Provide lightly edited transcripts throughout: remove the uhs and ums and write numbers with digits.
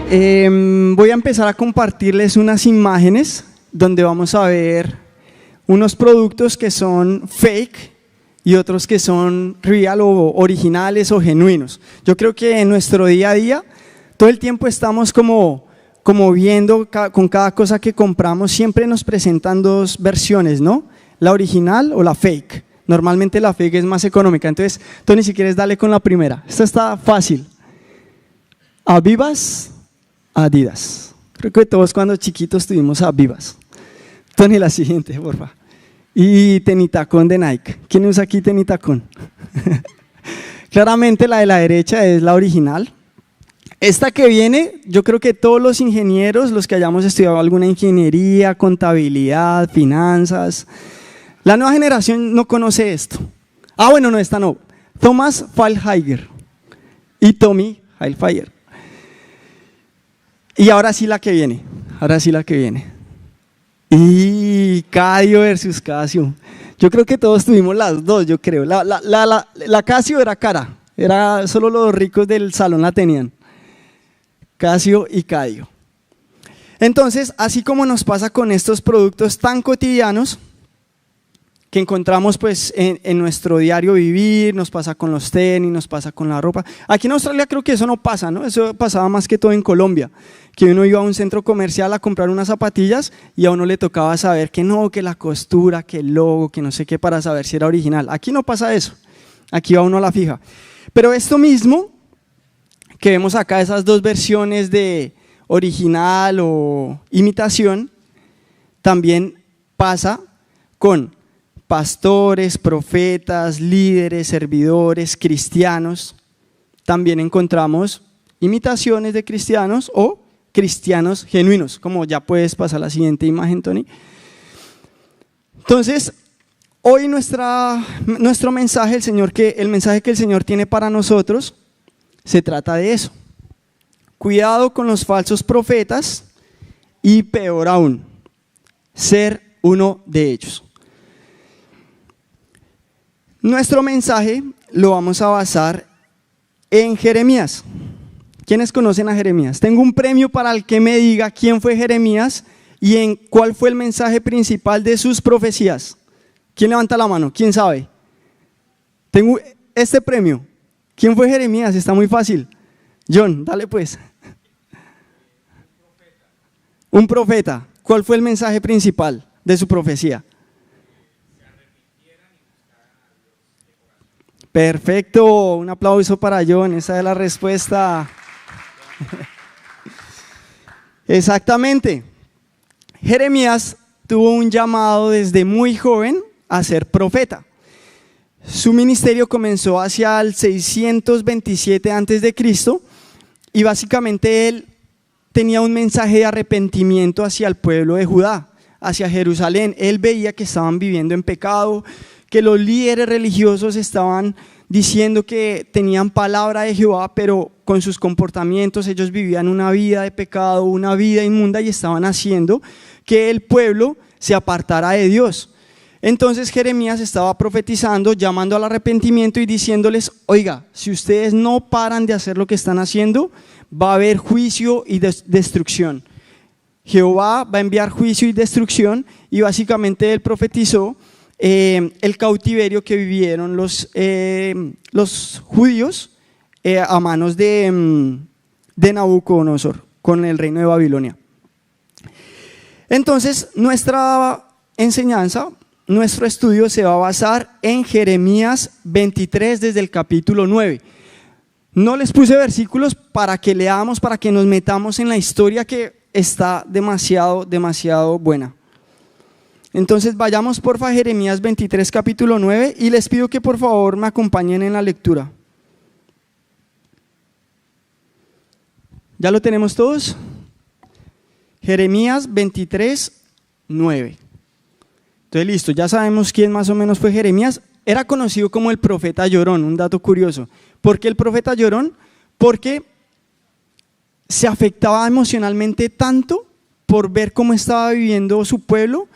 Voy a empezar a compartirles unas imágenes donde vamos a ver unos productos que son fake y otros que son real o originales o genuinos. Yo creo que en nuestro día a día todo el tiempo estamos como viendo con cada cosa que compramos, siempre nos presentan dos versiones, ¿no? La original o la fake. Normalmente la fake es más económica. Entonces, Tony, si quieres, dale con la primera. Esta está fácil. Avivas, Adidas. Creo que todos cuando chiquitos tuvimos Avivas. Tony, la siguiente, porfa. Y tenitacón de Nike. ¿Quién usa aquí tenitacón? Claramente la de la derecha es la original. Esta que viene, yo creo que todos los ingenieros, los que hayamos estudiado alguna ingeniería, contabilidad, finanzas, la nueva generación no conoce esto. Ah, bueno, no, esta no. Thomas Hilfiger y Tommy Hilfiger. Y ahora sí la que viene, Y Casio versus Casio. Yo creo que todos tuvimos las dos, yo creo. La Casio era cara, era solo los ricos del salón la tenían. Casio y Casio. Entonces, así como nos pasa con estos productos tan cotidianos que encontramos pues en nuestro diario vivir, nos pasa con los tenis, nos pasa con la ropa. Aquí en Australia creo que eso no pasa, ¿no? Eso pasaba más que todo en Colombia, que uno iba a un centro comercial a comprar unas zapatillas y a uno le tocaba saber que no, que la costura, que el logo, que no sé qué, para saber si era original. Aquí no pasa eso, aquí va uno a la fija. Pero esto mismo que vemos acá, esas dos versiones de original o imitación, también pasa con pastores, profetas, líderes, servidores, cristianos. También encontramos imitaciones de cristianos o cristianos genuinos, como ya puedes pasar a la siguiente imagen, Tony. Entonces, hoy nuestro mensaje, el mensaje que el Señor tiene para nosotros, se trata de eso. Cuidado con los falsos profetas y peor aún, ser uno de ellos. Nuestro mensaje lo vamos a basar en Jeremías. ¿Quiénes conocen a Jeremías? Tengo un premio para el que me diga quién fue Jeremías y en cuál fue el mensaje principal de sus profecías. ¿Quién levanta la mano? ¿Quién sabe? Tengo este premio. ¿Quién fue Jeremías? Está muy fácil. John, dale pues. Un profeta. ¿Cuál fue el mensaje principal de su profecía? Perfecto, un aplauso para John, esa es la respuesta. Exactamente. Jeremías tuvo un llamado desde muy joven a ser profeta. Su ministerio comenzó hacia el 627 a.C. y básicamente él tenía un mensaje de arrepentimiento hacia el pueblo de Judá, hacia Jerusalén. Él veía que estaban viviendo en pecado, que los líderes religiosos estaban diciendo que tenían palabra de Jehová, pero con sus comportamientos ellos vivían una vida de pecado, una vida inmunda y estaban haciendo que el pueblo se apartara de Dios. Entonces Jeremías estaba profetizando, llamando al arrepentimiento y diciéndoles, oiga, si ustedes no paran de hacer lo que están haciendo, va a haber juicio y destrucción. Jehová va a enviar juicio y destrucción y básicamente él profetizó el cautiverio que vivieron los judíos a manos de Nabucodonosor con el reino de Babilonia. Entonces nuestra enseñanza, nuestro estudio se va a basar en Jeremías 23 desde el capítulo 9. No les puse versículos para que leamos, para que nos metamos en la historia que está demasiado buena. Entonces vayamos porfa a Jeremías 23 capítulo 9 y les pido que por favor me acompañen en la lectura. ¿Ya lo tenemos todos? Jeremías 23, 9. Entonces listo, ya sabemos quién más o menos fue Jeremías. Era conocido como el profeta llorón, un dato curioso. ¿Por qué el profeta llorón? Porque se afectaba emocionalmente tanto por ver cómo estaba viviendo su pueblo,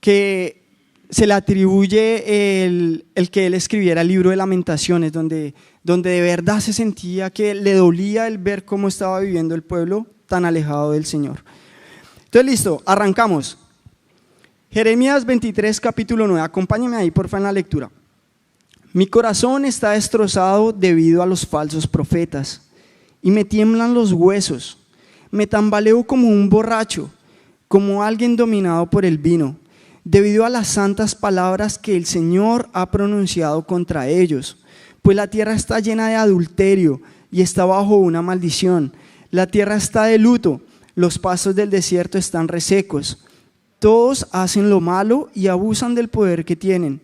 que se le atribuye el que él escribiera el libro de Lamentaciones, donde de verdad se sentía que le dolía el ver cómo estaba viviendo el pueblo tan alejado del Señor. Entonces, listo, arrancamos. Jeremías 23, capítulo 9. Acompáñenme ahí, por favor, en la lectura. Mi corazón está destrozado debido a los falsos profetas, y me tiemblan los huesos. Me tambaleo como un borracho, como alguien dominado por el vino, debido a las santas palabras que el Señor ha pronunciado contra ellos. Pues la tierra está llena de adulterio y está bajo una maldición. La tierra está de luto, los pastos del desierto están resecos. Todos hacen lo malo y abusan del poder que tienen.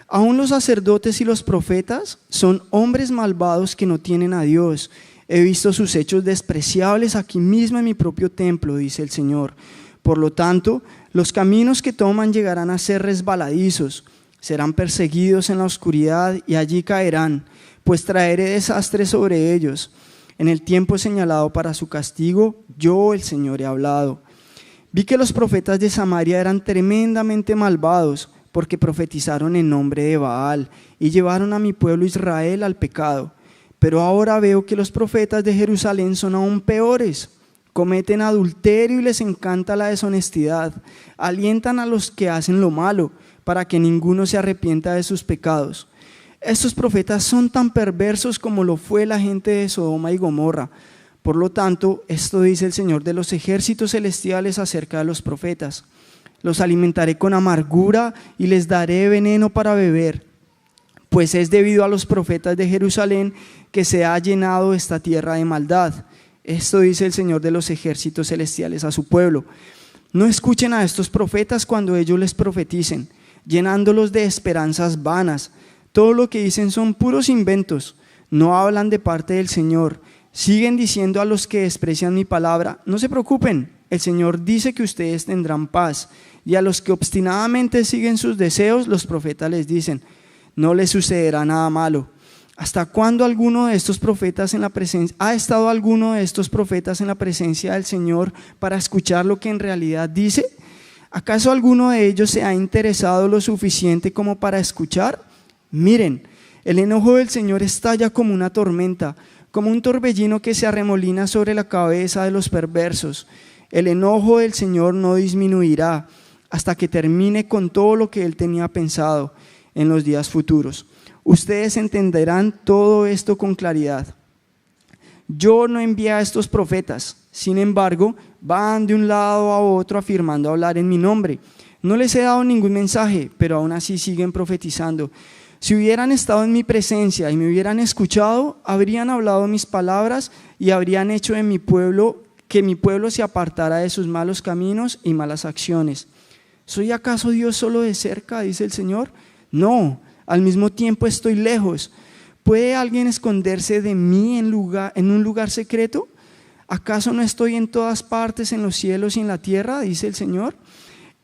Aún los sacerdotes y los profetas son hombres malvados que no tienen a Dios. He visto sus hechos despreciables aquí mismo en mi propio templo, dice el Señor. Por lo tanto, los caminos que toman llegarán a ser resbaladizos, serán perseguidos en la oscuridad y allí caerán, pues traeré desastre sobre ellos. En el tiempo señalado para su castigo, yo, el Señor, he hablado. Vi que los profetas de Samaria eran tremendamente malvados, porque profetizaron en nombre de Baal y llevaron a mi pueblo Israel al pecado. Pero ahora veo que los profetas de Jerusalén son aún peores. Cometen adulterio y les encanta la deshonestidad. Alientan a los que hacen lo malo, para que ninguno se arrepienta de sus pecados. Estos profetas son tan perversos como lo fue la gente de Sodoma y Gomorra. Por lo tanto, esto dice el Señor de los ejércitos celestiales acerca de los profetas. Los alimentaré con amargura y les daré veneno para beber, pues es debido a los profetas de Jerusalén que se ha llenado esta tierra de maldad. Esto dice el Señor de los ejércitos celestiales a su pueblo. No escuchen a estos profetas cuando ellos les profeticen, llenándolos de esperanzas vanas. Todo lo que dicen son puros inventos, no hablan de parte del Señor. Siguen diciendo a los que desprecian mi palabra, no se preocupen, el Señor dice que ustedes tendrán paz. Y a los que obstinadamente siguen sus deseos, los profetas les dicen, no les sucederá nada malo. ¿Hasta cuándo alguno de estos profetas ha estado alguno de estos profetas en la presencia del Señor para escuchar lo que en realidad dice? ¿Acaso alguno de ellos se ha interesado lo suficiente como para escuchar? Miren, el enojo del Señor estalla como una tormenta, como un torbellino que se arremolina sobre la cabeza de los perversos. El enojo del Señor no disminuirá hasta que termine con todo lo que Él tenía pensado en los días futuros. Ustedes entenderán todo esto con claridad. Yo no envié a estos profetas, sin embargo, van de un lado a otro afirmando hablar en mi nombre. No les he dado ningún mensaje, pero aún así siguen profetizando. Si hubieran estado en mi presencia y me hubieran escuchado, habrían hablado mis palabras y habrían hecho de mi pueblo que mi pueblo se apartara de sus malos caminos y malas acciones. ¿Soy acaso Dios solo de cerca?, dice el Señor. No, al mismo tiempo estoy lejos. ¿Puede alguien esconderse de mí en un lugar secreto? ¿Acaso no estoy en todas partes, en los cielos y en la tierra?, dice el Señor.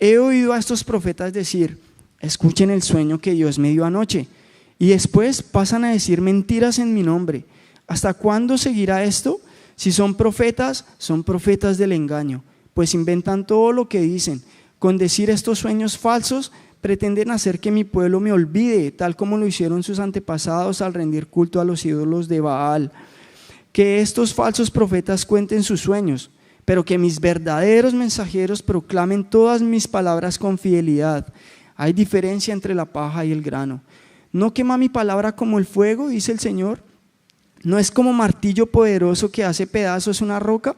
He oído a estos profetas decir, escuchen el sueño que Dios me dio anoche, y después pasan a decir mentiras en mi nombre. ¿Hasta cuándo seguirá esto? Si son profetas del engaño, pues inventan todo lo que dicen. Con decir estos sueños falsos, pretenden hacer que mi pueblo me olvide, tal como lo hicieron sus antepasados al rendir culto a los ídolos de Baal. Que estos falsos profetas cuenten sus sueños, pero que mis verdaderos mensajeros proclamen todas mis palabras con fidelidad. Hay diferencia entre la paja y el grano. ¿No quema mi palabra como el fuego?, dice el Señor. ¿No es como martillo poderoso que hace pedazos una roca?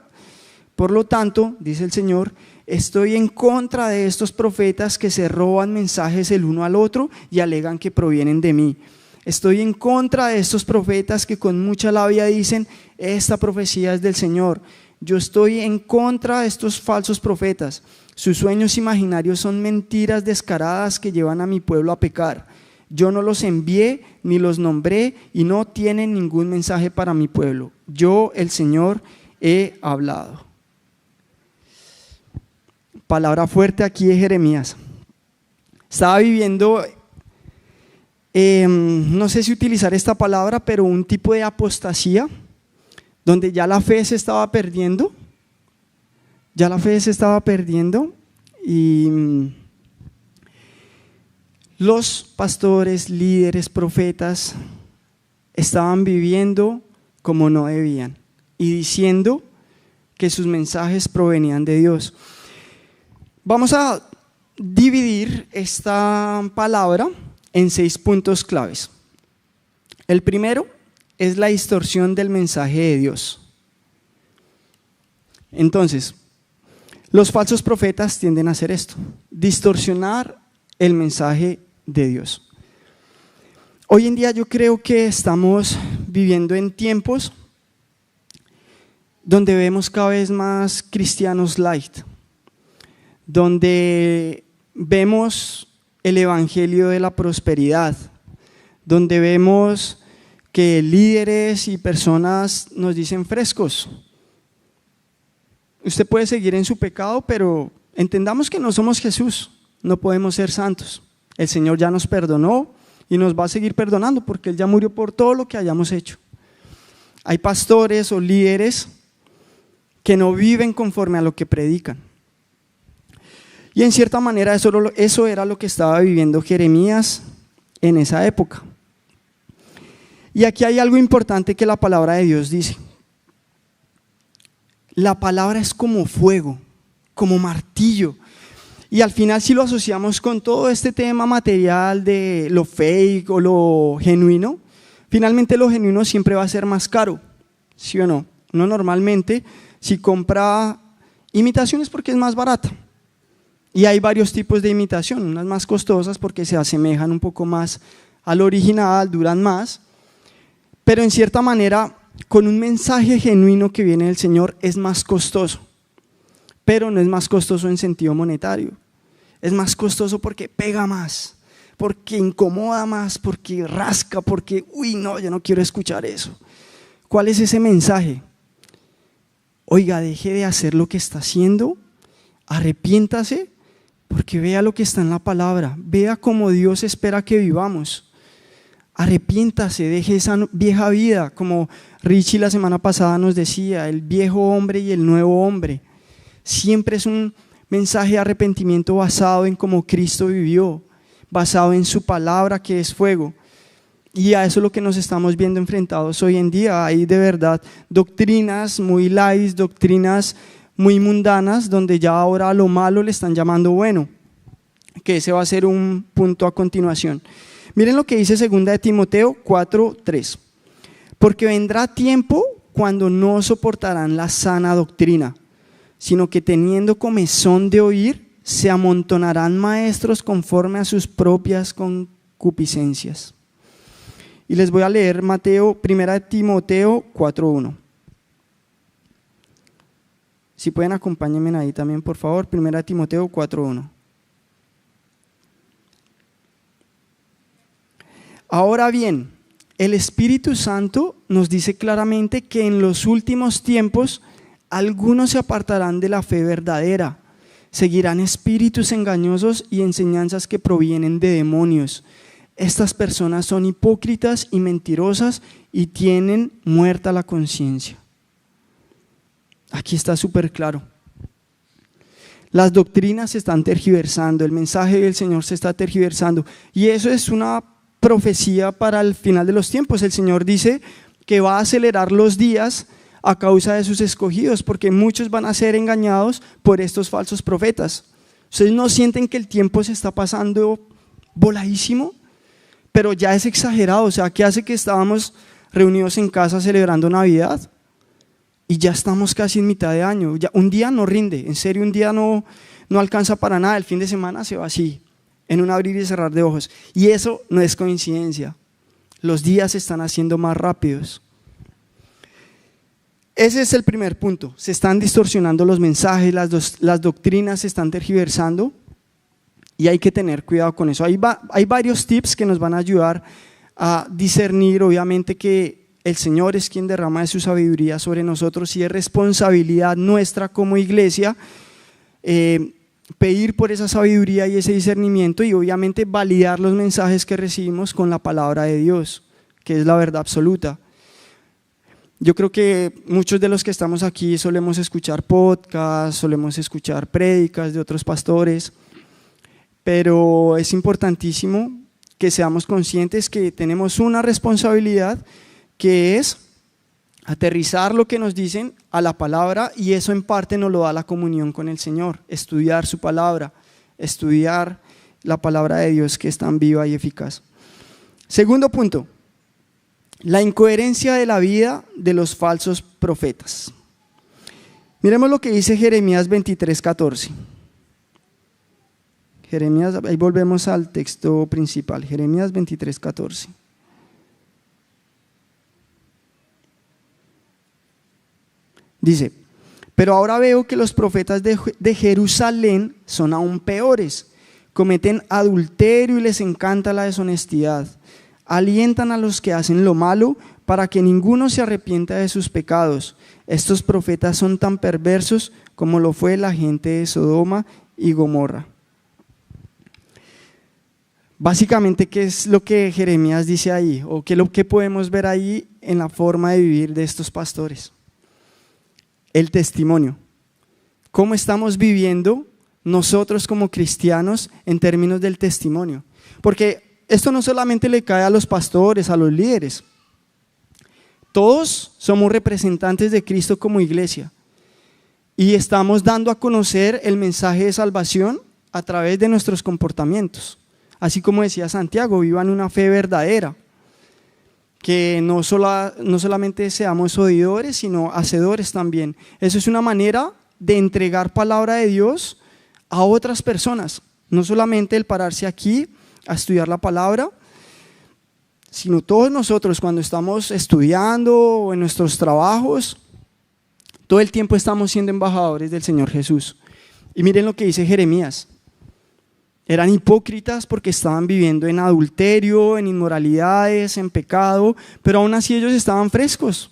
Por lo tanto, dice el Señor, estoy en contra de estos profetas que se roban mensajes el uno al otro y alegan que provienen de mí. Estoy en contra de estos profetas que con mucha labia dicen, esta profecía es del Señor. Yo estoy en contra de estos falsos profetas. Sus sueños imaginarios son mentiras descaradas que llevan a mi pueblo a pecar. Yo no los envié ni los nombré y no tienen ningún mensaje para mi pueblo. Yo, el Señor, he hablado. Palabra fuerte aquí de Jeremías. Estaba viviendo, no sé si utilizar esta palabra, pero un tipo de apostasía, donde ya la fe se estaba perdiendo. Y los pastores, líderes, profetas estaban viviendo como no debían y diciendo que sus mensajes provenían de Dios. Vamos a dividir esta palabra en 6 puntos claves. El primero es la distorsión del mensaje de Dios. Entonces, los falsos profetas tienden a hacer esto, distorsionar el mensaje de Dios. Hoy en día yo creo que estamos viviendo en tiempos donde vemos cada vez más cristianos light, donde vemos el evangelio de la prosperidad, donde vemos que líderes y personas nos dicen frescos. Usted puede seguir en su pecado, pero entendamos que no somos Jesús, no podemos ser santos. El Señor ya nos perdonó y nos va a seguir perdonando porque Él ya murió por todo lo que hayamos hecho. Hay pastores o líderes que no viven conforme a lo que predican. Y en cierta manera eso era lo que estaba viviendo Jeremías en esa época. Y aquí hay algo importante que la palabra de Dios dice. La palabra es como fuego, como martillo. Y al final, si lo asociamos con todo este tema material de lo fake o lo genuino, finalmente lo genuino siempre va a ser más caro, ¿sí o no? Uno normalmente, si compra imitaciones porque es más barata. Y hay varios tipos de imitación, unas más costosas porque se asemejan un poco más al original, duran más. Pero en cierta manera, con un mensaje genuino que viene del Señor es más costoso, pero no es más costoso en sentido monetario, es más costoso porque pega más, porque incomoda más, porque rasca, porque uy no, yo no quiero escuchar eso. ¿Cuál es ese mensaje? Oiga, deje de hacer lo que está haciendo, arrepiéntase, porque vea lo que está en la palabra, vea cómo Dios espera que vivamos. Arrepiéntase, deje esa vieja vida, como Richie la semana pasada nos decía, el viejo hombre y el nuevo hombre. Siempre es un mensaje de arrepentimiento basado en cómo Cristo vivió, basado en su palabra que es fuego. Y a eso es lo que nos estamos viendo enfrentados hoy en día. Hay de verdad doctrinas muy light, doctrinas muy mundanas, donde ya ahora a lo malo le están llamando bueno, que ese va a ser un punto a continuación. Miren lo que dice 2 de Timoteo 4:3. Porque vendrá tiempo cuando no soportarán la sana doctrina, sino que teniendo comezón de oír, se amontonarán maestros conforme a sus propias concupiscencias. Y les voy a leer 1 de Timoteo 4:1. Si pueden acompáñenme ahí también, por favor, 1 de Timoteo 4:1. Ahora bien, el Espíritu Santo nos dice claramente que en los últimos tiempos algunos se apartarán de la fe verdadera, seguirán espíritus engañosos y enseñanzas que provienen de demonios. Estas personas son hipócritas y mentirosas y tienen muerta la conciencia. Aquí está súper claro. Las doctrinas se están tergiversando, el mensaje del Señor se está tergiversando y eso es una profecía para el final de los tiempos. El Señor dice que va a acelerar los días a causa de sus escogidos, porque muchos van a ser engañados por estos falsos profetas. ¿Ustedes no sienten que el tiempo se está pasando voladísimo? Pero ya es exagerado, o sea, ¿qué hace que estábamos reunidos en casa celebrando Navidad? Y ya estamos casi en mitad de año. Ya, un día no rinde, en serio, un día no alcanza para nada. El fin de semana se va así, en un abrir y cerrar de ojos. Y eso no es coincidencia. Los días se están haciendo más rápidos. Ese es el primer punto. Se están distorsionando los mensajes, las doctrinas se están tergiversando y hay que tener cuidado con eso. Hay varios tips que nos van a ayudar a discernir, obviamente, que el Señor es quien derrama de su sabiduría sobre nosotros y es responsabilidad nuestra como iglesia pedir por esa sabiduría y ese discernimiento y obviamente validar los mensajes que recibimos con la palabra de Dios, que es la verdad absoluta. Yo creo que muchos de los que estamos aquí solemos escuchar podcasts, solemos escuchar prédicas de otros pastores, pero es importantísimo que seamos conscientes que tenemos una responsabilidad que es Aterrizar lo que nos dicen a la palabra, y eso en parte nos lo da la comunión con el Señor. Estudiar su palabra, estudiar la palabra de Dios que es tan viva y eficaz. Segundo punto, la incoherencia de la vida de los falsos profetas. Miremos lo que dice Jeremías 23:14. Jeremías, ahí volvemos al texto principal, Jeremías 23:14. Dice: pero ahora veo que los profetas de Jerusalén son aún peores, cometen adulterio y les encanta la deshonestidad, alientan a los que hacen lo malo para que ninguno se arrepienta de sus pecados. Estos profetas son tan perversos como lo fue la gente de Sodoma y Gomorra. Básicamente, ¿qué es lo que Jeremías dice ahí? ¿O qué es lo que podemos ver ahí en la forma de vivir de estos pastores? El testimonio. ¿Cómo estamos viviendo nosotros como cristianos en términos del testimonio? Porque esto no solamente le cae a los pastores, a los líderes. Todos somos representantes de Cristo como iglesia y estamos dando a conocer el mensaje de salvación a través de nuestros comportamientos. Así como decía Santiago, vivan una fe verdadera, que no solamente seamos oidores, sino hacedores también. Eso es una manera de entregar palabra de Dios a otras personas, no solamente el pararse aquí a estudiar la palabra, sino todos nosotros cuando estamos estudiando o en nuestros trabajos, todo el tiempo estamos siendo embajadores del Señor Jesús. Y miren lo que dice Jeremías: eran hipócritas porque estaban viviendo en adulterio, en inmoralidades, en pecado, pero aún así ellos estaban frescos,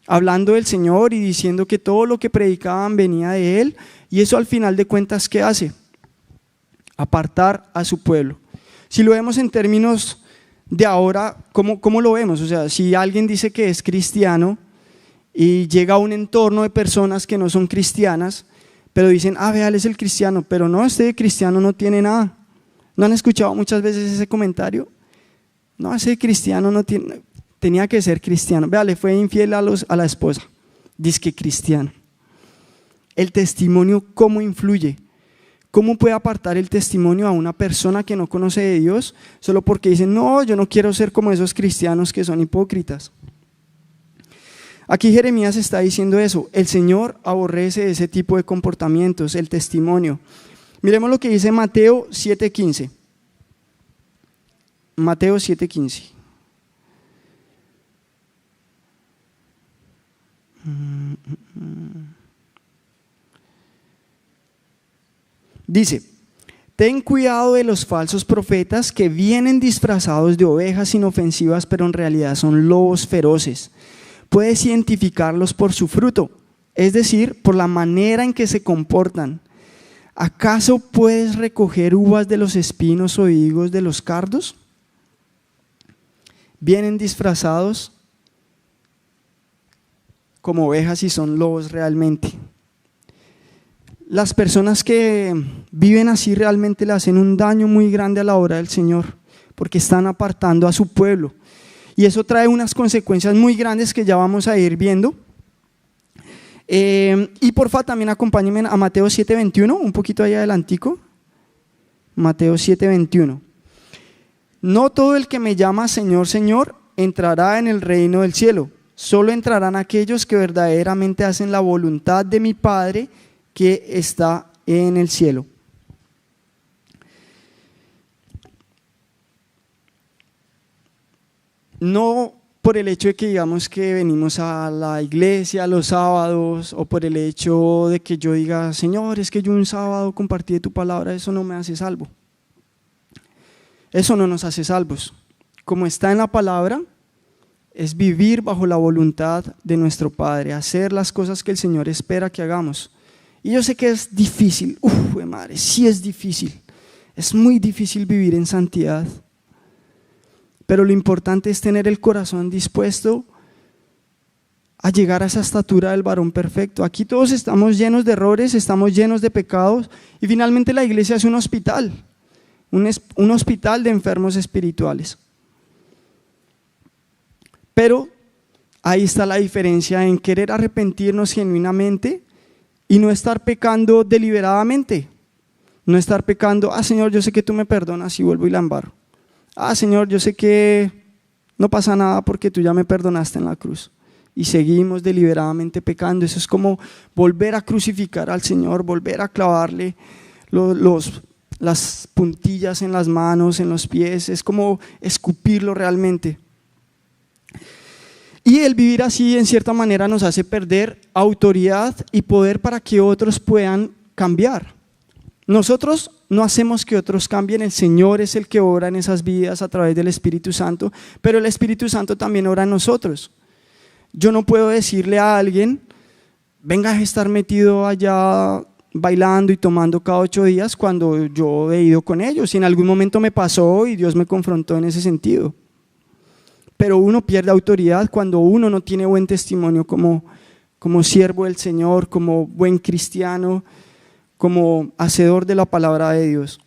hablando del Señor y diciendo que todo lo que predicaban venía de Él. Y eso al final de cuentas, ¿qué hace? Apartar a su pueblo. Si lo vemos en términos de ahora, ¿cómo lo vemos? O sea, si alguien dice que es cristiano y llega a un entorno de personas que no son cristianas, pero dicen, vea, él es el cristiano, pero no, este cristiano no tiene nada. ¿No han escuchado muchas veces ese comentario? No, ese cristiano no tiene, tenía que ser cristiano. Vea, le fue infiel a la esposa, dice que cristiano. El testimonio, ¿cómo influye? ¿Cómo puede apartar el testimonio a una persona que no conoce de Dios solo porque dicen, no, yo no quiero ser como esos cristianos que son hipócritas? Aquí Jeremías está diciendo eso: el Señor aborrece ese tipo de comportamientos, el testimonio. Miremos lo que dice Mateo 7:15. Mateo 7:15. Dice: ten cuidado de los falsos profetas que vienen disfrazados de ovejas inofensivas, pero en realidad son lobos feroces. Puedes identificarlos por su fruto, es decir, por la manera en que se comportan. ¿Acaso puedes recoger uvas de los espinos o higos de los cardos? Vienen disfrazados como ovejas y son lobos realmente. Las personas que viven así realmente le hacen un daño muy grande a la obra del Señor, porque están apartando a su pueblo. Y eso trae unas consecuencias muy grandes que ya vamos a ir viendo. Y porfa, también acompáñenme a Mateo 7:21, un poquito ahí adelantico. Mateo 7:21. No todo el que me llama Señor, Señor, entrará en el reino del cielo. Solo entrarán aquellos que verdaderamente hacen la voluntad de mi Padre que está en el cielo. No por el hecho de que digamos que venimos a la iglesia los sábados, o por el hecho de que yo diga, Señor, es que yo un sábado compartí de tu palabra, eso no me hace salvo. Eso no nos hace salvos. Como está en la palabra, es vivir bajo la voluntad de nuestro Padre, hacer las cosas que el Señor espera que hagamos. Y yo sé que es difícil, madre, sí es difícil, es muy difícil vivir en santidad. Pero lo importante es tener el corazón dispuesto a llegar a esa estatura del varón perfecto. Aquí todos estamos llenos de errores, estamos llenos de pecados, y finalmente la iglesia es un hospital, un hospital de enfermos espirituales. Pero Ahí está la diferencia en querer arrepentirnos genuinamente y no estar pecando deliberadamente. No estar pecando, Señor, yo sé que tú me perdonas y vuelvo y la embarro. Señor, yo sé que no pasa nada porque tú ya me perdonaste en la cruz. Y seguimos deliberadamente pecando. Eso es como volver a crucificar al Señor, volver a clavarle las puntillas en las manos, en los pies. Es como escupirlo realmente. Y el vivir así en cierta manera nos hace perder autoridad y poder para que otros puedan cambiar. Nosotros no hacemos que otros cambien, el Señor es el que obra en esas vidas a través del Espíritu Santo, pero el Espíritu Santo también obra en nosotros. Yo no puedo decirle a alguien, venga a estar metido allá bailando y tomando cada 8 días cuando yo he ido con ellos. Y en algún momento me pasó y Dios me confrontó en ese sentido. Pero uno pierde autoridad cuando uno no tiene buen testimonio como siervo del Señor, como buen cristiano, como hacedor de la palabra de Dios.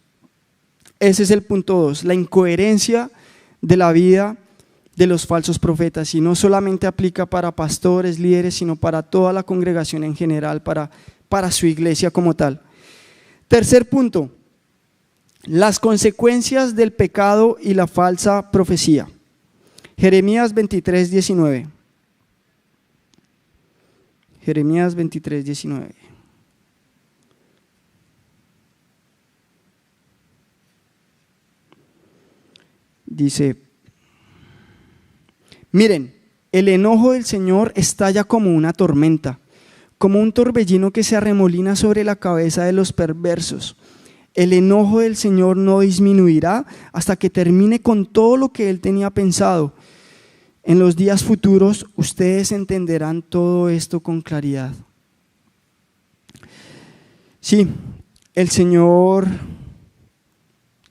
Ese es el punto 2, la incoherencia de la vida de los falsos profetas, y no solamente aplica para pastores, líderes, sino para toda la congregación en general, para su iglesia como tal. Tercer punto, las consecuencias del pecado y la falsa profecía. Jeremías 23:19. Jeremías 23:19. Dice, miren, el enojo del Señor estalla como una tormenta, como un torbellino que se arremolina sobre la cabeza de los perversos. El enojo del Señor no disminuirá hasta que termine con todo lo que Él tenía pensado. En los días futuros ustedes entenderán todo esto con claridad. Sí, el Señor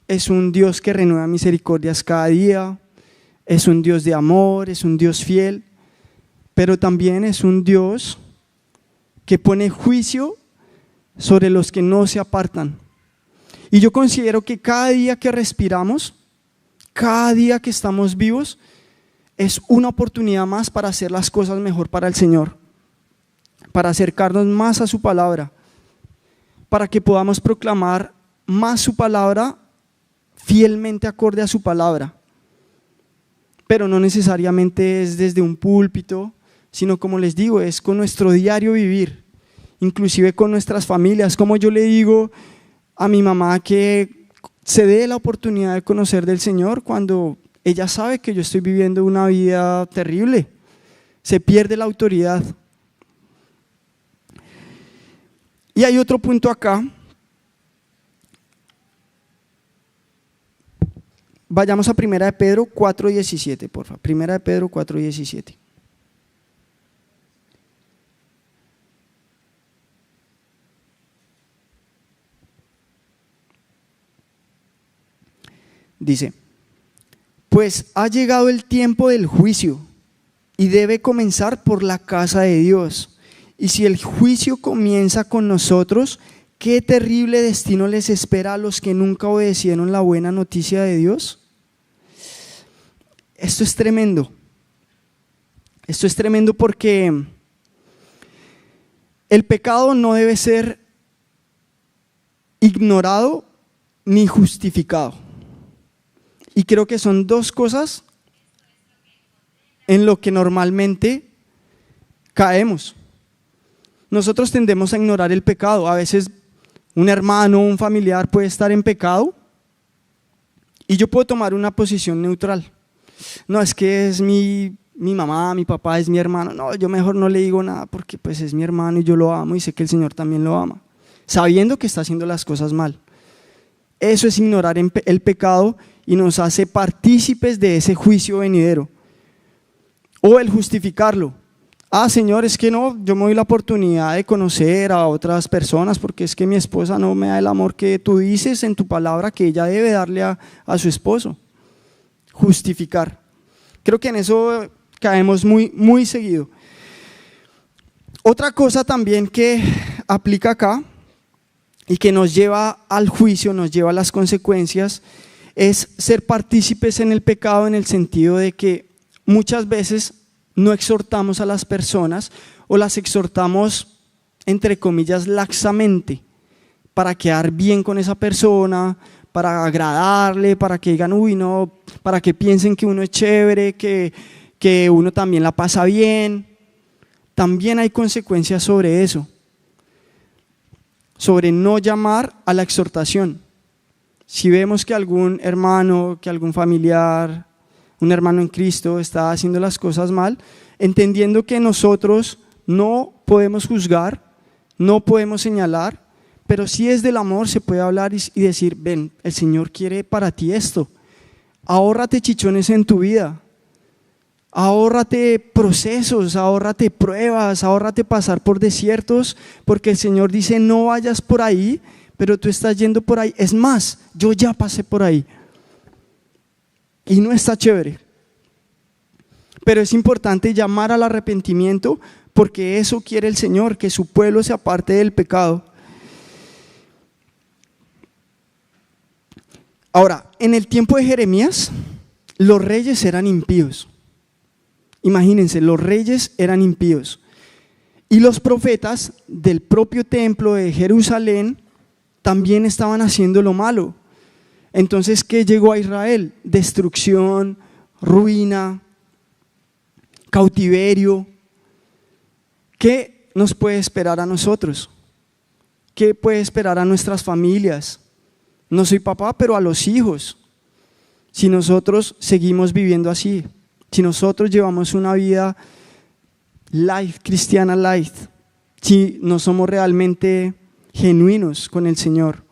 es un Dios que renueva misericordias cada día, es un Dios de amor, es un Dios fiel, pero también es un Dios que pone juicio sobre los que no se apartan. Y yo considero que cada día que respiramos, cada día que estamos vivos, es una oportunidad más para hacer las cosas mejor para el Señor, para acercarnos más a su palabra, para que podamos proclamar más su palabra fielmente acorde a su palabra. Pero no necesariamente es desde un púlpito, sino como les digo, es con nuestro diario vivir, inclusive con nuestras familias. Como yo le digo a mi mamá que se dé la oportunidad de conocer del Señor cuando ella sabe que yo estoy viviendo una vida terrible, se pierde la autoridad. Y hay otro punto acá. Vayamos a 1 de Pedro 4:17, por favor. 1 de Pedro 4:17. Dice, pues ha llegado el tiempo del juicio y debe comenzar por la casa de Dios. Y si el juicio comienza con nosotros, ¿qué terrible destino les espera a los que nunca obedecieron la buena noticia de Dios? Esto es tremendo. Esto es tremendo porque el pecado no debe ser ignorado ni justificado. Y creo que son dos cosas en lo que normalmente caemos. Nosotros tendemos a ignorar el pecado. A veces un hermano, un familiar puede estar en pecado y yo puedo tomar una posición neutral. No, es que es mi mamá, mi papá, es mi hermano. No, yo mejor no le digo nada porque pues es mi hermano y yo lo amo y sé que el Señor también lo ama, sabiendo que está haciendo las cosas mal. Eso es ignorar el pecado y nos hace partícipes de ese juicio venidero. O el justificarlo. Señor, es que no, yo me doy la oportunidad de conocer a otras personas porque es que mi esposa no me da el amor que tú dices en tu palabra que ella debe darle a su esposo. Justificar. Creo que en eso caemos muy, muy seguido. Otra cosa también que aplica acá y que nos lleva al juicio, nos lleva a las consecuencias, es ser partícipes en el pecado en el sentido de que muchas veces no exhortamos a las personas o las exhortamos, entre comillas, laxamente, para quedar bien con esa persona, para agradarle, para que digan, uy, no, para que piensen que uno es chévere, que uno también la pasa bien. También hay consecuencias sobre eso, sobre no llamar a la exhortación. Si vemos que algún hermano, que algún familiar, un hermano en Cristo está haciendo las cosas mal, entendiendo que nosotros no podemos juzgar, no podemos señalar, pero sí desde el amor se puede hablar y decir, ven, el Señor quiere para ti esto, ahórrate chichones en tu vida, ahórrate procesos, ahórrate pruebas, ahórrate pasar por desiertos, porque el Señor dice no vayas por ahí, pero tú estás yendo por ahí. Es más, yo ya pasé por ahí y no está chévere, pero es importante llamar al arrepentimiento, porque eso quiere el Señor, que su pueblo se aparte del pecado. Ahora, en el tiempo de Jeremías, los reyes eran impíos. Imagínense, los reyes eran impíos. Y los profetas del propio templo de Jerusalén también estaban haciendo lo malo. Entonces, ¿qué llegó a Israel? Destrucción, ruina, cautiverio. ¿Qué nos puede esperar a nosotros? ¿Qué puede esperar a nuestras familias? No soy papá, pero a los hijos. Si nosotros seguimos viviendo así, si nosotros llevamos una vida light, cristiana light, si no somos realmente genuinos con el Señor.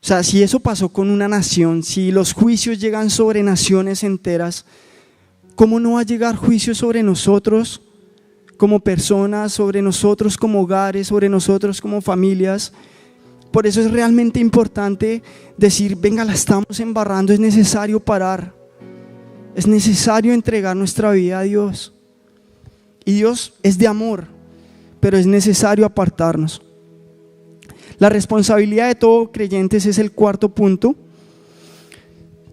O sea, si eso pasó con una nación, si los juicios llegan sobre naciones enteras, ¿cómo no va a llegar juicio sobre nosotros como personas, sobre nosotros como hogares, sobre nosotros como familias? Por eso es realmente importante decir, venga, la estamos embarrando, es necesario parar, es necesario entregar nuestra vida a Dios. Y Dios es de amor, pero es necesario apartarnos. La responsabilidad de todo creyente es el cuarto punto,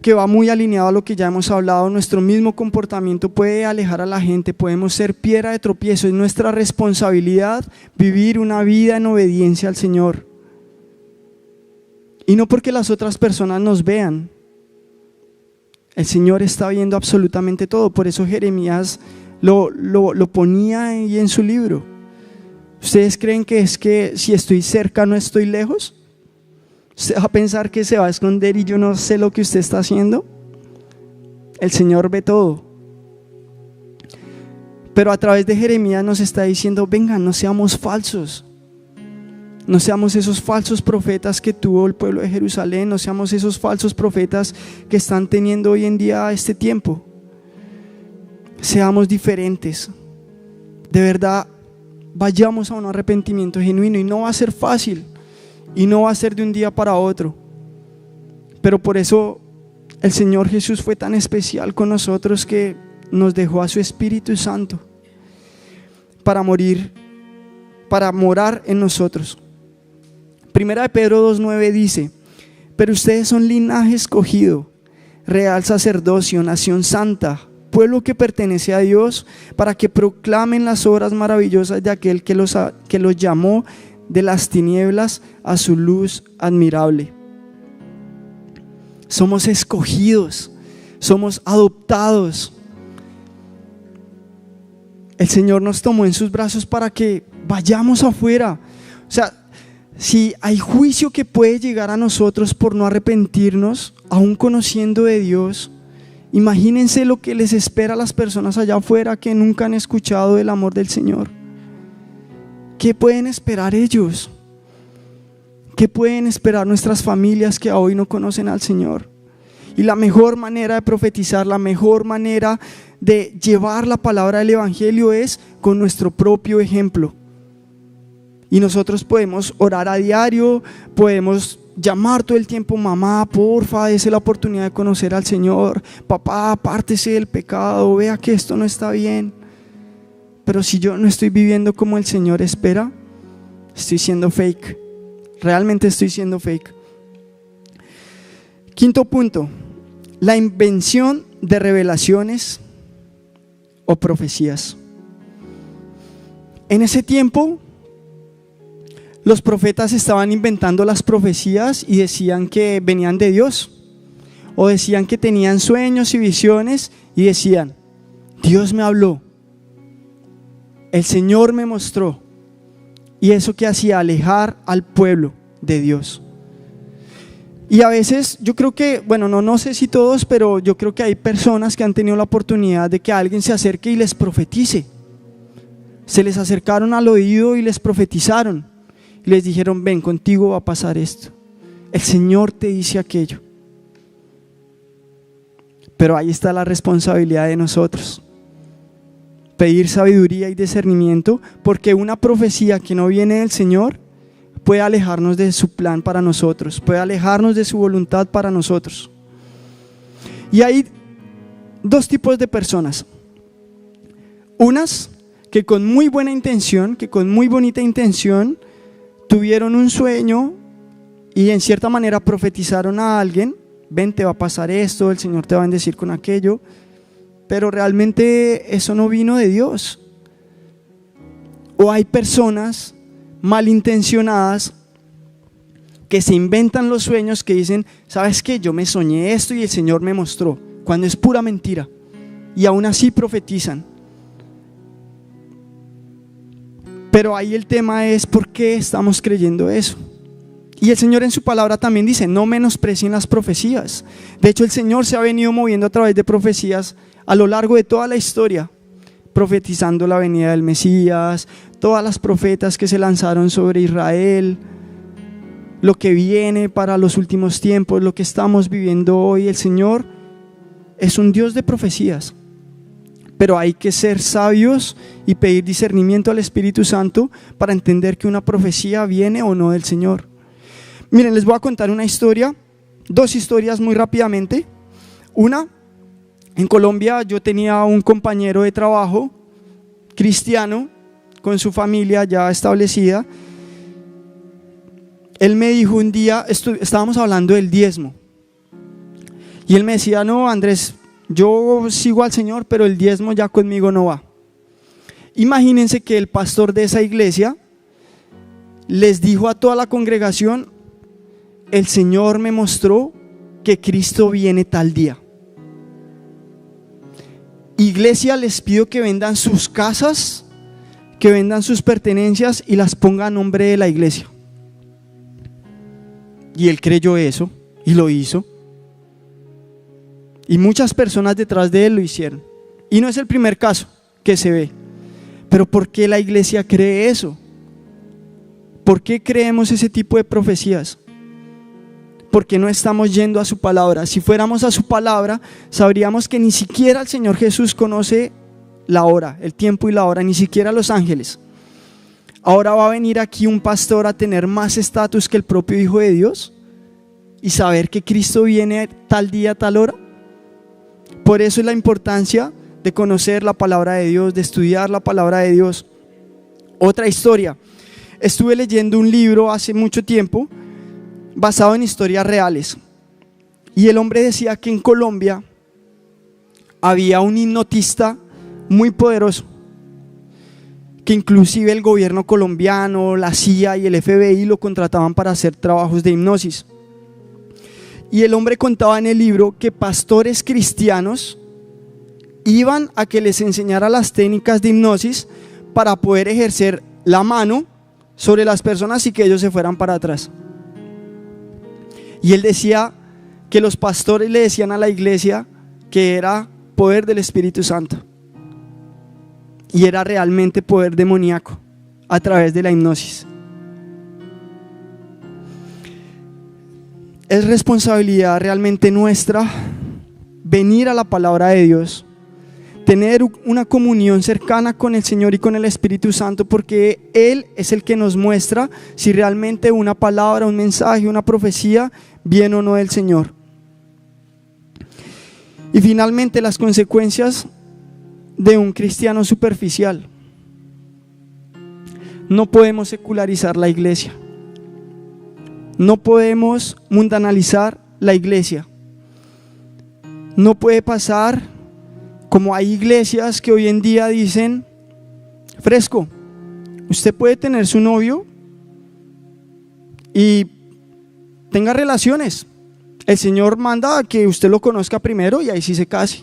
que va muy alineado a lo que ya hemos hablado. Nuestro mismo comportamiento puede alejar a la gente, podemos ser piedra de tropiezo. Es nuestra responsabilidad vivir una vida en obediencia al Señor. Y no porque las otras personas nos vean. El Señor está viendo absolutamente todo. Por eso Jeremías lo ponía ahí en su libro. ¿Ustedes creen que es que si estoy cerca no estoy lejos? ¿Usted va a pensar que se va a esconder y yo no sé lo que usted está haciendo? El Señor ve todo. Pero a través de Jeremías nos está diciendo, venga, no seamos falsos. No seamos esos falsos profetas que tuvo el pueblo de Jerusalén, no seamos esos falsos profetas que están teniendo hoy en día este tiempo. Seamos diferentes. De verdad, vayamos a un arrepentimiento genuino, y no va a ser fácil y no va a ser de un día para otro. Pero por eso el Señor Jesús fue tan especial con nosotros, que nos dejó a su Espíritu Santo para morar en nosotros. Primera de Pedro 2:9 dice: pero ustedes son linaje escogido, real sacerdocio, nación santa, pueblo que pertenece a Dios, para que proclamen las obras maravillosas de aquel que los llamó de las tinieblas a su luz admirable. Somos escogidos, somos adoptados. El Señor nos tomó en sus brazos para que vayamos afuera. O sea, si hay juicio que puede llegar a nosotros por no arrepentirnos, aún conociendo de Dios, imagínense lo que les espera a las personas allá afuera que nunca han escuchado del amor del Señor. ¿Qué pueden esperar ellos? ¿Qué pueden esperar nuestras familias que hoy no conocen al Señor? Y la mejor manera de profetizar, la mejor manera de llevar la palabra del Evangelio es con nuestro propio ejemplo. Y nosotros podemos orar a diario, podemos llamar todo el tiempo, mamá, porfa, dése la oportunidad de conocer al Señor, papá, apártese del pecado, vea que esto no está bien. Pero si yo no estoy viviendo como el Señor espera, estoy siendo fake, realmente estoy siendo fake. Quinto punto, la invención de revelaciones o profecías. En ese tiempo, los profetas estaban inventando las profecías y decían que venían de Dios, o decían que tenían sueños y visiones y decían: Dios me habló, el Señor me mostró. Y eso que hacía, alejar al pueblo de Dios. Y a veces yo creo que, bueno, no sé si todos, pero yo creo que hay personas que han tenido la oportunidad de que alguien se acerque y les profetice. Se les acercaron al oído y les profetizaron. Y les dijeron: ven, contigo va a pasar esto. El Señor te dice aquello. Pero ahí está la responsabilidad de nosotros. Pedir sabiduría y discernimiento, porque una profecía que no viene del Señor puede alejarnos de su plan para nosotros, puede alejarnos de su voluntad para nosotros. Y hay dos tipos de personas. Unas que con muy buena intención, que con muy bonita intención tuvieron un sueño y en cierta manera profetizaron a alguien: ven, te va a pasar esto, el Señor te va a bendecir con aquello. Pero realmente eso no vino de Dios. O hay personas malintencionadas que se inventan los sueños, que dicen: ¿sabes qué? Yo me soñé esto y el Señor me mostró, cuando es pura mentira. Y aún así profetizan. Pero ahí el tema es: ¿por qué estamos creyendo eso? Y el Señor en su palabra también dice: no menosprecien las profecías. De hecho, el Señor se ha venido moviendo a través de profecías a lo largo de toda la historia, profetizando la venida del Mesías, todas las profetas que se lanzaron sobre Israel, lo que viene para los últimos tiempos, lo que estamos viviendo hoy. El Señor es un Dios de profecías, pero hay que ser sabios y pedir discernimiento al Espíritu Santo para entender que una profecía viene o no del Señor. Miren, les voy a contar una historia, dos historias muy rápidamente. Una, en Colombia yo tenía un compañero de trabajo cristiano con su familia ya establecida. Él me dijo un día, estábamos hablando del diezmo, y él me decía: no, Andrés, yo sigo al Señor, pero el diezmo ya conmigo no va. Imagínense que el pastor de esa iglesia les dijo a toda la congregación: el Señor me mostró que Cristo viene tal día. Iglesia, les pido que vendan sus casas, que vendan sus pertenencias y las pongan a nombre de la iglesia. Y él creyó eso y lo hizo. Y muchas personas detrás de él lo hicieron. Y no es el primer caso que se ve. Pero ¿por qué la iglesia cree eso? ¿Por qué creemos ese tipo de profecías? Porque no estamos yendo a su palabra. Si fuéramos a su palabra, sabríamos que ni siquiera el Señor Jesús conoce la hora, el tiempo y la hora, ni siquiera los ángeles. Ahora va a venir aquí un pastor a tener más estatus que el propio Hijo de Dios y saber que Cristo viene tal día, tal hora. Por eso es la importancia de conocer la palabra de Dios, de estudiar la palabra de Dios. Otra historia. Estuve leyendo un libro hace mucho tiempo basado en historias reales, y el hombre decía que en Colombia había un hipnotista muy poderoso, que inclusive el gobierno colombiano, la CIA y el FBI lo contrataban para hacer trabajos de hipnosis. Y el hombre contaba en el libro que pastores cristianos iban a que les enseñara las técnicas de hipnosis para poder ejercer la mano sobre las personas y que ellos se fueran para atrás. Y él decía que los pastores le decían a la iglesia que era poder del Espíritu Santo, y era realmente poder demoníaco a través de la hipnosis. Es responsabilidad realmente nuestra venir a la palabra de Dios, tener una comunión cercana con el Señor y con el Espíritu Santo, porque Él es el que nos muestra si realmente una palabra, un mensaje, una profecía viene o no del Señor. Y finalmente, las consecuencias de un cristiano superficial. No podemos secularizar la iglesia. No podemos mundanalizar la iglesia. No puede pasar Como hay iglesias que hoy en día dicen, Fresco, usted puede tener su novio y tenga relaciones. El Señor manda a que usted lo conozca primero y ahí sí se case.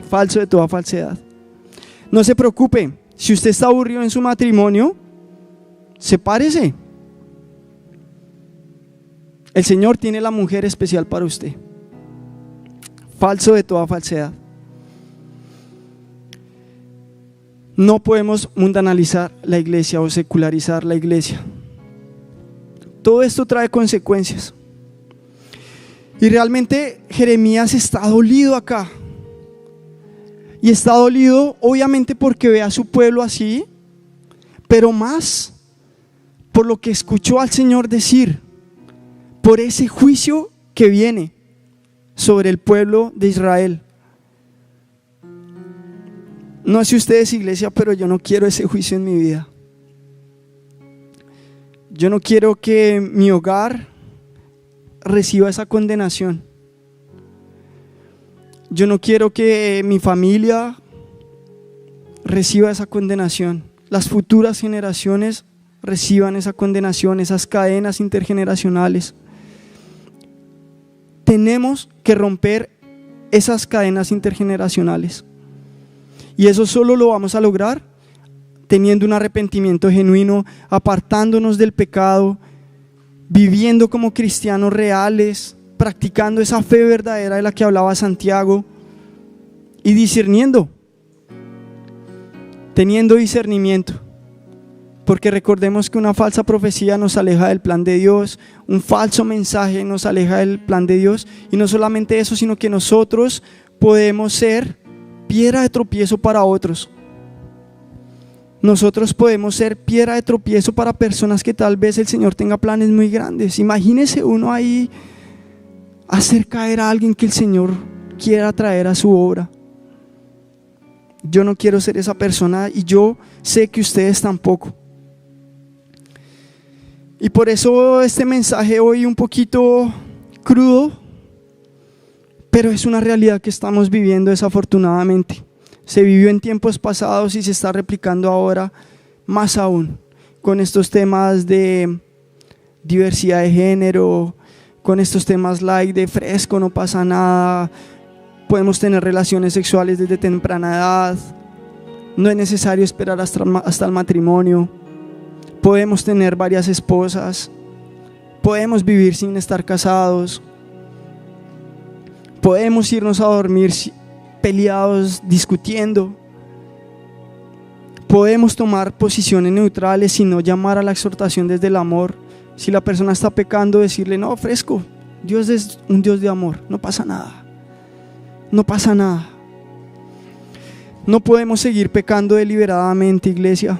Falso de toda falsedad. No se preocupe, si usted está aburrido en su matrimonio, sepárese. El Señor tiene la mujer especial para usted. Falso de toda falsedad. No podemos mundanalizar la iglesia o secularizar la iglesia. Todo esto trae consecuencias. Y realmente Jeremías está dolido acá. Y está dolido obviamente porque ve a su pueblo así, pero más por lo que escuchó al Señor decir, por ese juicio que viene sobre el pueblo de Israel. No sé ustedes, iglesia, pero yo no quiero ese juicio en mi vida. Yo no quiero que mi hogar reciba esa condenación. Yo no quiero que mi familia reciba esa condenación. Las futuras generaciones reciban esa condenación, esas cadenas intergeneracionales. Tenemos que romper esas cadenas intergeneracionales. Y eso solo lo vamos a lograr teniendo un arrepentimiento genuino, apartándonos del pecado, viviendo como cristianos reales, practicando esa fe verdadera de la que hablaba Santiago y discerniendo, teniendo discernimiento. Porque recordemos que una falsa profecía nos aleja del plan de Dios, un falso mensaje nos aleja del plan de Dios, y no solamente eso, sino que nosotros podemos ser piedra de tropiezo para otros. Nosotros podemos ser piedra de tropiezo para personas que tal vez el Señor tenga planes muy grandes. Imagínese uno ahí hacer caer a alguien que el Señor quiera traer a su obra. Yo no quiero ser esa persona y yo sé que ustedes tampoco. Y por eso este mensaje hoy un poquito crudo, pero es una realidad que estamos viviendo desafortunadamente. Se vivió en tiempos pasados y se está replicando ahora más aún con estos temas de diversidad de género, con estos temas light de fresco, no pasa nada, podemos tener relaciones sexuales desde temprana edad, no es necesario esperar hasta el matrimonio, podemos tener varias esposas, podemos vivir sin estar casados, podemos irnos a dormir peleados, discutiendo, podemos tomar posiciones neutrales y no llamar a la exhortación desde el amor. Si la persona está pecando, decirle: no, Fresco, Dios es un Dios de amor, no pasa nada, no pasa nada. No podemos seguir pecando deliberadamente, iglesia.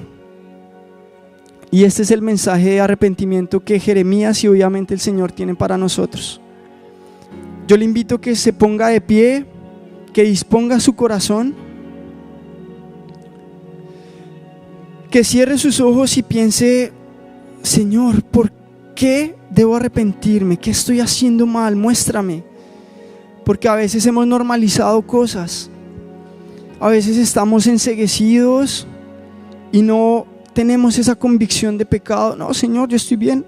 Y este es el mensaje de arrepentimiento que Jeremías y obviamente el Señor tienen para nosotros. Yo le invito a que se ponga de pie, que disponga su corazón, que cierre sus ojos y piense: Señor, ¿por qué debo arrepentirme? ¿Qué estoy haciendo mal? Muéstrame. Porque a veces hemos normalizado cosas, a veces estamos enceguecidos y no tenemos esa convicción de pecado. No, Señor, yo estoy bien.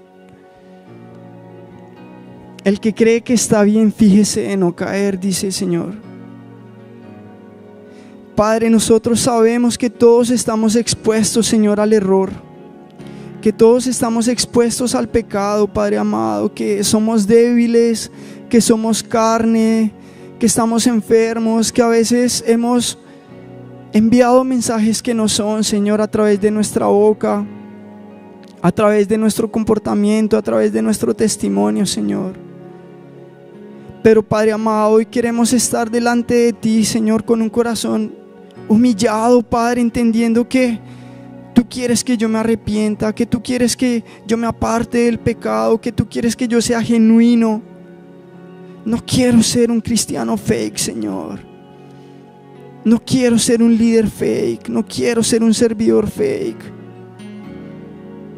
El que cree que está bien, fíjese en no caer, dice el Señor. Padre, nosotros sabemos que todos estamos expuestos, Señor, al error, que todos estamos expuestos al pecado, Padre amado, que somos débiles, que somos carne, que estamos enfermos, que a veces hemos enviado mensajes que no son, Señor, a través de nuestra boca, a través de nuestro comportamiento, a través de nuestro testimonio, Señor. Pero Padre amado, hoy queremos estar delante de ti, Señor, con un corazón humillado, Padre, entendiendo que tú quieres que yo me arrepienta, que tú quieres que yo me aparte del pecado, que tú quieres que yo sea genuino. No quiero ser un cristiano fake, Señor. No quiero ser un líder fake, no quiero ser un servidor fake.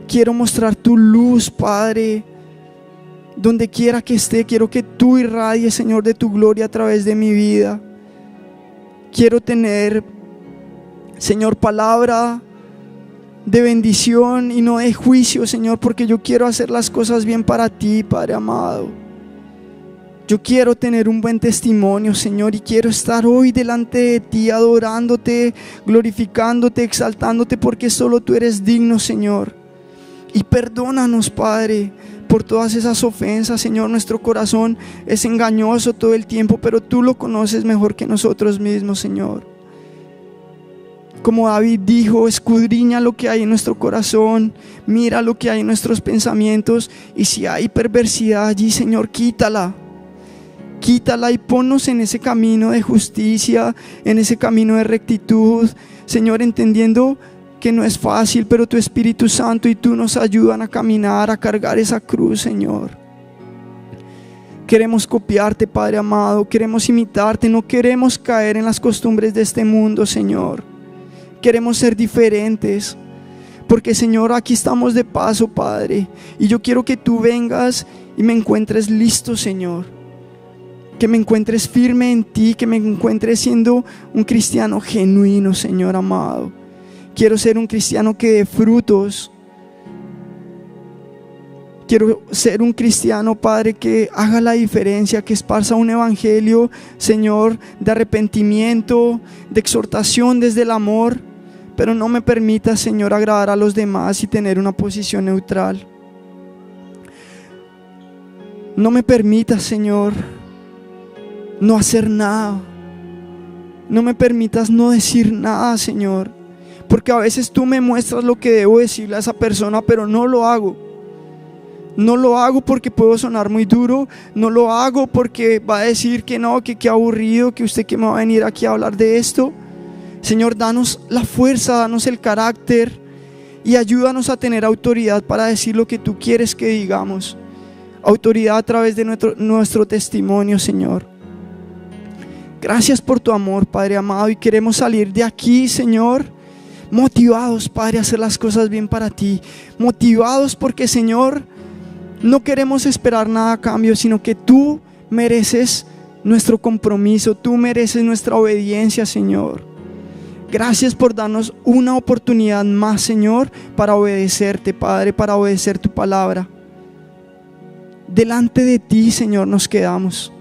Quiero mostrar tu luz, Padre. Donde quiera que esté, quiero que tú irradies, Señor, de tu gloria a través de mi vida. Quiero tener, Señor, palabra de bendición y no de juicio, Señor, porque yo quiero hacer las cosas bien para ti, Padre amado. Yo quiero tener un buen testimonio, Señor, y quiero estar hoy delante de ti, adorándote, glorificándote, exaltándote, porque solo tú eres digno, Señor. Y perdónanos, Padre, por todas esas ofensas, Señor. Nuestro corazón es engañoso todo el tiempo, pero tú lo conoces mejor que nosotros mismos, Señor. Como David dijo, escudriña lo que hay en nuestro corazón, mira lo que hay en nuestros pensamientos, y si hay perversidad allí, Señor, quítala y ponnos en ese camino de justicia, en ese camino de rectitud, Señor, entendiendo que no es fácil, pero tu Espíritu Santo y tú nos ayudan a caminar, a cargar esa cruz, Señor. Queremos copiarte, Padre amado, queremos imitarte, no queremos caer en las costumbres de este mundo, Señor. Queremos ser diferentes, porque, Señor, aquí estamos de paso, Padre, y yo quiero que tú vengas y me encuentres listo, Señor. Que me encuentres firme en ti, que me encuentres siendo un cristiano genuino, Señor amado. Quiero ser un cristiano que dé frutos. Quiero ser un cristiano, Padre, que haga la diferencia, que esparza un evangelio, Señor, de arrepentimiento, de exhortación desde el amor. Pero no me permita, Señor, agradar a los demás y tener una posición neutral. No me permita, Señor, no hacer nada. No me permitas no decir nada, Señor, porque a veces tú me muestras lo que debo decirle a esa persona, pero no lo hago. No lo hago porque puedo sonar muy duro. No lo hago porque va a decir que no, que qué aburrido, que usted que me va a venir aquí a hablar de esto. Señor, danos la fuerza, danos el carácter y ayúdanos a tener autoridad para decir lo que tú quieres que digamos. Autoridad a través de nuestro testimonio, Señor. Gracias por tu amor, Padre amado, y queremos salir de aquí, Señor, motivados, Padre, a hacer las cosas bien para ti. Motivados porque, Señor, no queremos esperar nada a cambio, sino que tú mereces nuestro compromiso, tú mereces nuestra obediencia, Señor. Gracias por darnos una oportunidad más, Señor, para obedecerte, Padre, para obedecer tu palabra. Delante de ti, Señor, nos quedamos.